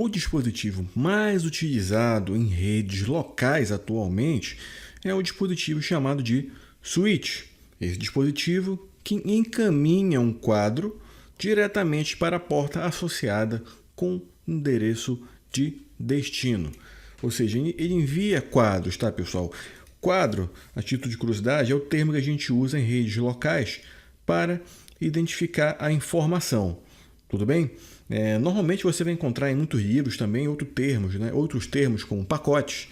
O dispositivo mais utilizado em redes locais atualmente é o dispositivo chamado de switch. Esse dispositivo que encaminha um quadro diretamente para a porta associada com endereço de destino. Ou seja, ele envia quadros, tá, pessoal? Quadro, a título de curiosidade, é o termo que a gente usa em redes locais para identificar a informação. Tudo bem? Normalmente você vai encontrar em muitos livros também outros termos como pacotes,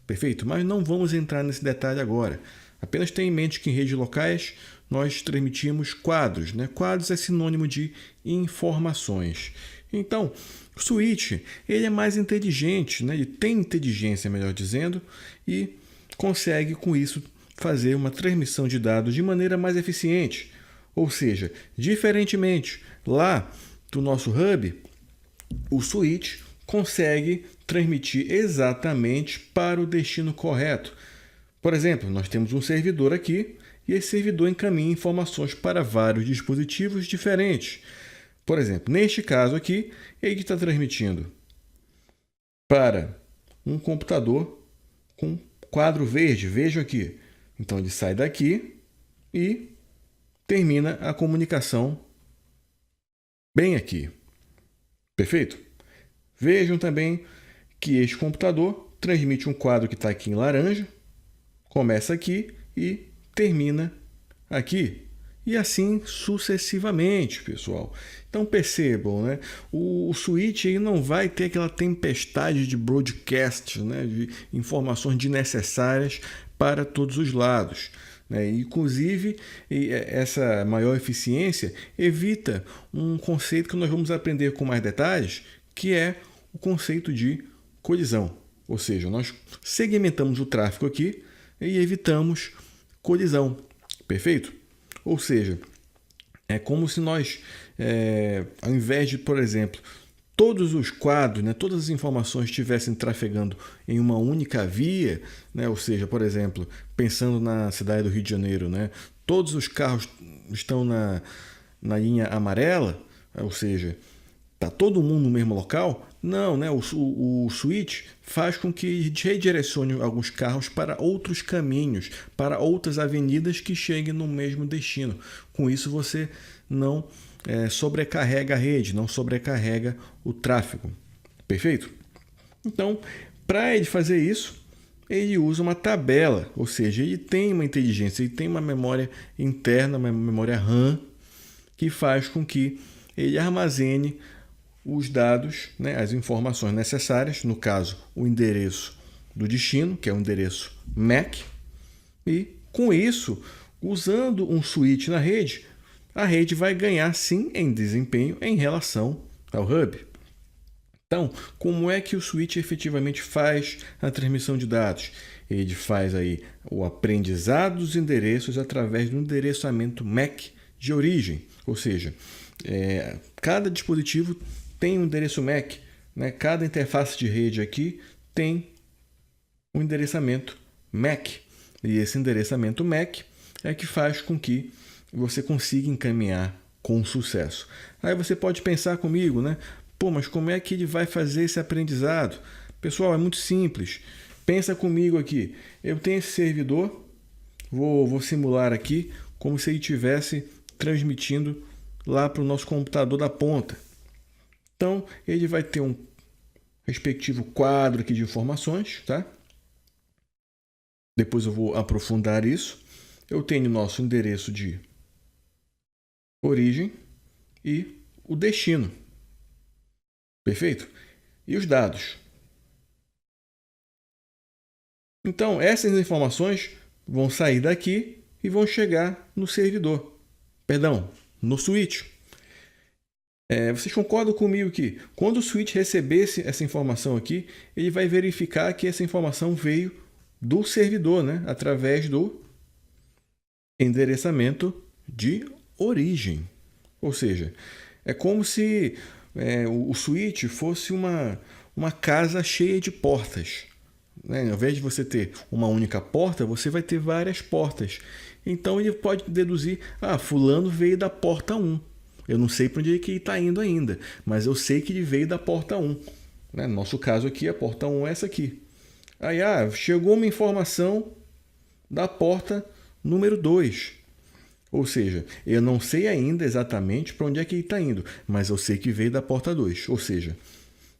perfeito? Mas não vamos entrar nesse detalhe agora. Apenas tenha em mente que em redes locais nós transmitimos quadros. Quadros é sinônimo de informações. Então, o switch ele é mais inteligente, ele tem inteligência, melhor dizendo, e consegue com isso fazer uma transmissão de dados de maneira mais eficiente. Ou seja, diferentemente lá do nosso hub, o switch consegue transmitir exatamente para o destino correto. Por exemplo, nós temos um servidor aqui e esse servidor encaminha informações para vários dispositivos diferentes. Por exemplo, neste caso aqui, ele está transmitindo para um computador com quadro verde. Vejam aqui. Então, ele sai daqui e termina a comunicação bem aqui. Perfeito? Vejam também que este computador transmite um quadro que está aqui em laranja, começa aqui e termina aqui. E assim sucessivamente, pessoal. Então percebam, o switch aí não vai ter aquela tempestade de broadcast, de informações desnecessárias para todos os lados. Inclusive, essa maior eficiência evita um conceito que nós vamos aprender com mais detalhes, que é o conceito de colisão. Ou seja, nós segmentamos o tráfego aqui e evitamos colisão. Perfeito? Ou seja, é como se nós, ao invés de, por exemplo, todos os quadros, todas as informações estivessem trafegando em uma única via, ou seja, por exemplo, pensando na cidade do Rio de Janeiro, todos os carros estão na linha amarela, ou seja, está todo mundo no mesmo local. Não, o switch faz com que redirecione alguns carros para outros caminhos, para outras avenidas que cheguem no mesmo destino. Com isso, você não sobrecarrega a rede, não sobrecarrega o tráfego. Perfeito? Então, para ele fazer isso, ele usa uma tabela, ou seja, ele tem uma inteligência, ele tem uma memória interna, uma memória RAM, que faz com que ele armazene os dados, as informações necessárias, no caso, o endereço do destino, que é o endereço MAC, e com isso, usando um switch na rede, a rede vai ganhar sim em desempenho em relação ao hub. Então, como é que o switch efetivamente faz a transmissão de dados? Ele faz aí o aprendizado dos endereços através do endereçamento MAC de origem, ou seja, cada dispositivo tem um endereço MAC, Cada interface de rede aqui tem um endereçamento MAC. E esse endereçamento MAC é que faz com que você consiga encaminhar com sucesso. Aí você pode pensar comigo, Pô, mas como é que ele vai fazer esse aprendizado? Pessoal, é muito simples. Pensa comigo aqui. Eu tenho esse servidor, vou simular aqui como se ele estivesse transmitindo lá para o nosso computador da ponta. Então, ele vai ter um respectivo quadro aqui de informações, tá? Depois eu vou aprofundar isso. Eu tenho nosso endereço de origem e o destino. Perfeito? E os dados. Então, essas informações vão sair daqui e vão chegar no servidor. Perdão, no switch. Vocês concordam comigo que quando o switch receber essa informação aqui, ele vai verificar que essa informação veio do servidor, através do endereçamento de origem. Ou seja, é como se o switch fosse uma casa cheia de portas. Ao invés de você ter uma única porta, você vai ter várias portas. Então ele pode deduzir, fulano veio da porta 1. Eu não sei para onde ele está indo ainda, mas eu sei que ele veio da porta 1. No nosso caso aqui, a porta 1 é essa aqui. Aí, chegou uma informação da porta número 2. Ou seja, eu não sei ainda exatamente para onde é que ele está indo, mas eu sei que veio da porta 2. Ou seja,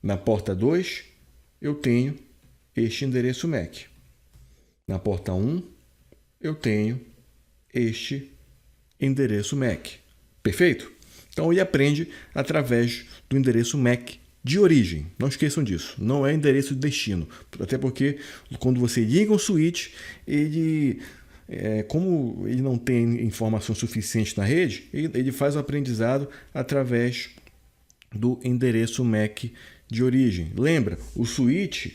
na porta 2 eu tenho este endereço MAC. Na porta 1 eu tenho este endereço MAC. Perfeito? Então ele aprende através do endereço MAC de origem. Não esqueçam disso. Não é endereço de destino. Até porque quando você liga um switch, como ele não tem informação suficiente na rede, ele faz o aprendizado através do endereço MAC de origem. Lembra, o switch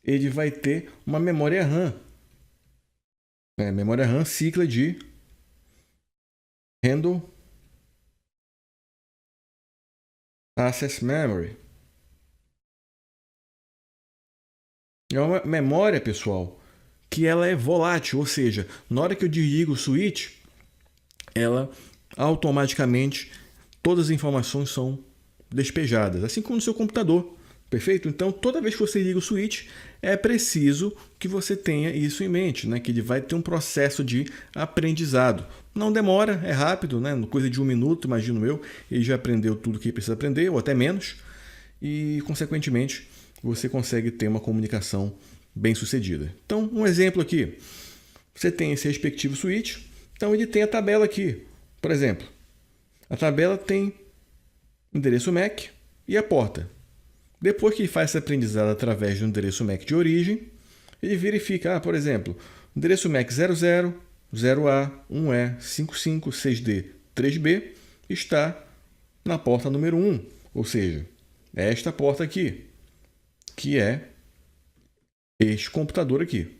ele vai ter uma memória RAM. Memória RAM, sigla de Handle Access Memory. É uma memória, pessoal, que ela é volátil, ou seja, na hora que eu desligo o switch, ela automaticamente, todas as informações são despejadas, assim como no seu computador. Perfeito? Então, toda vez que você liga o switch, é preciso que você tenha isso em mente, que ele vai ter um processo de aprendizado. Não demora, é rápido, coisa de 1 minuto, imagino eu, ele já aprendeu tudo que precisa aprender, ou até menos, e, consequentemente, você consegue ter uma comunicação bem sucedida. Então, um exemplo aqui, você tem esse respectivo switch, então ele tem a tabela aqui. Por exemplo, a tabela tem endereço MAC e a porta. Depois que ele faz esse aprendizado através do endereço MAC de origem, ele verifica, por exemplo, endereço MAC 00, 0A, 1E, 55, 6D, 3B está na porta número 1, ou seja, é esta porta aqui, que é este computador aqui,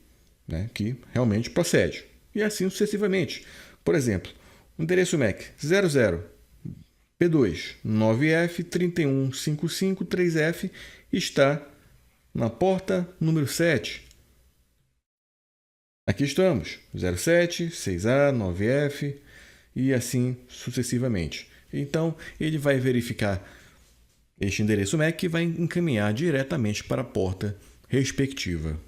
que realmente procede. E assim sucessivamente. Por exemplo, o endereço MAC 00, P2, 9F, 3155, 3F está na porta número 7. Aqui estamos, 07, 6A, 9F e assim sucessivamente. Então, ele vai verificar este endereço MAC e vai encaminhar diretamente para a porta respectiva.